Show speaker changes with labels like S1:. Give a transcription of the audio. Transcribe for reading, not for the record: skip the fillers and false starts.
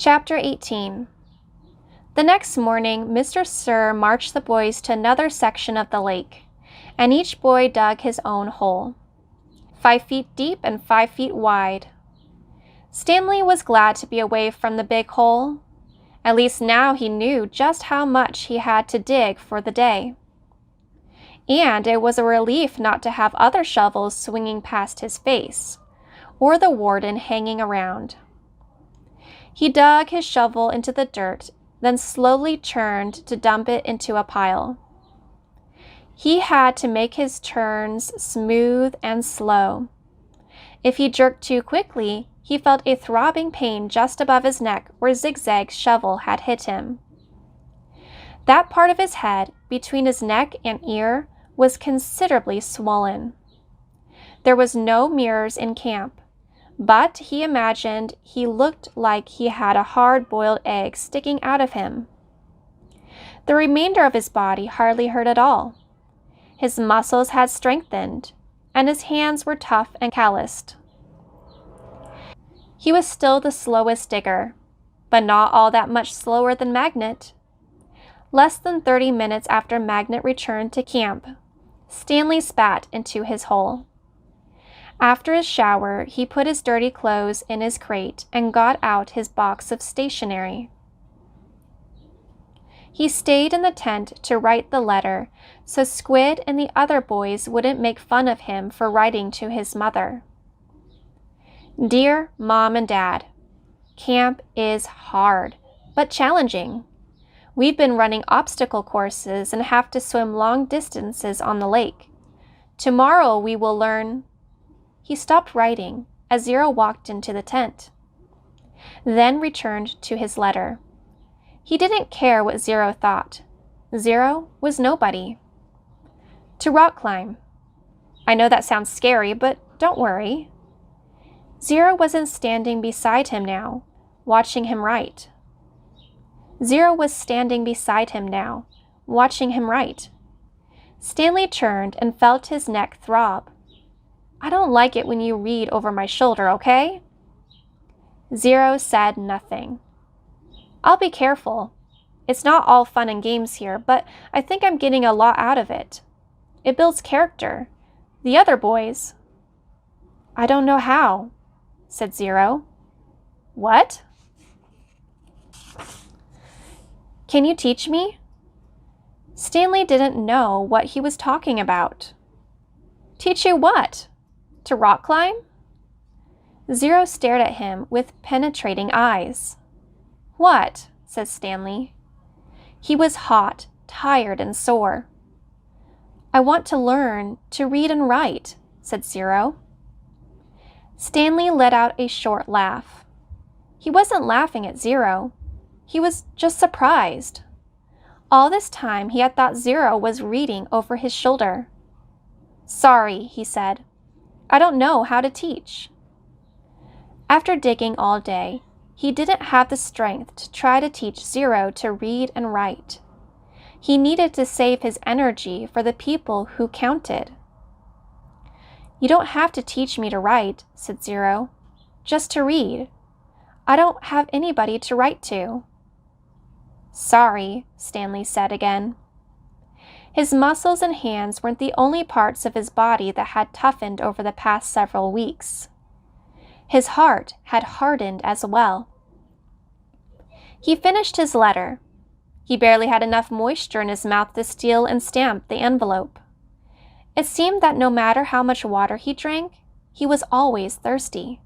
S1: Chapter 18. The next morning, Mr. Sir marched the boys to another section of the lake, and each boy dug his own hole, 5 feet deep and 5 feet wide. Stanley was glad to be away from the big hole. At least now he knew just how much he had to dig for the day. And it was a relief not to have other shovels swinging past his face, or the warden hanging around. He dug his shovel into the dirt, then slowly turned to dump it into a pile. He had to make his turns smooth and slow. If he jerked too quickly, he felt a throbbing pain just above his neck where Zigzag's shovel had hit him. That part of his head, between his neck and ear, was considerably swollen. There was no mirrors in camp, but he imagined he looked like he had a hard-boiled egg sticking out of him. The remainder of his body hardly hurt at all. His muscles had strengthened, and his hands were tough and calloused. He was still the slowest digger, but not all that much slower than Magnet. Less than 30 minutes after Magnet returned to camp, Stanley spat into his hole. After his shower, he put his dirty clothes in his crate and got out his box of stationery. He stayed in the tent to write the letter so Squid and the other boys wouldn't make fun of him for writing to his mother. Dear Mom and Dad, camp is hard, but challenging. We've been running obstacle courses and have to swim long distances on the lake. Tomorrow we will learn. He stopped writing as Zero walked into the tent, then returned to his letter. He didn't care what Zero thought. Zero was nobody. To rock climb. I know that sounds scary, but don't worry. Zero wasn't standing beside him now, watching him write. Zero was standing beside him now, watching him write. Stanley turned and felt his neck throb. I don't like it when you read over my shoulder, okay? Zero said nothing. I'll be careful. It's not all fun and games here, but I think I'm getting a lot out of it. It builds character. The other boys. I don't know how, said Zero. What? Can you teach me? Stanley didn't know what he was talking about. Teach you what? To rock climb? Zero stared at him with penetrating eyes. What? Said Stanley. He was hot, tired, and sore. I want to learn to read and write, said Zero. Stanley let out a short laugh. He wasn't laughing at Zero. He was just surprised. All this time he had thought Zero was reading over his shoulder. Sorry, he said. I don't know how to teach. After digging all day, he didn't have the strength to try to teach Zero to read and write. He needed to save his energy for the people who counted. You don't have to teach me to write, said Zero. Just to read. I don't have anybody to write to. Sorry, Stanley said again. His muscles and hands weren't the only parts of his body that had toughened over the past several weeks. His heart had hardened as well. He finished his letter. He barely had enough moisture in his mouth to seal and stamp the envelope. It seemed that no matter how much water he drank, he was always thirsty.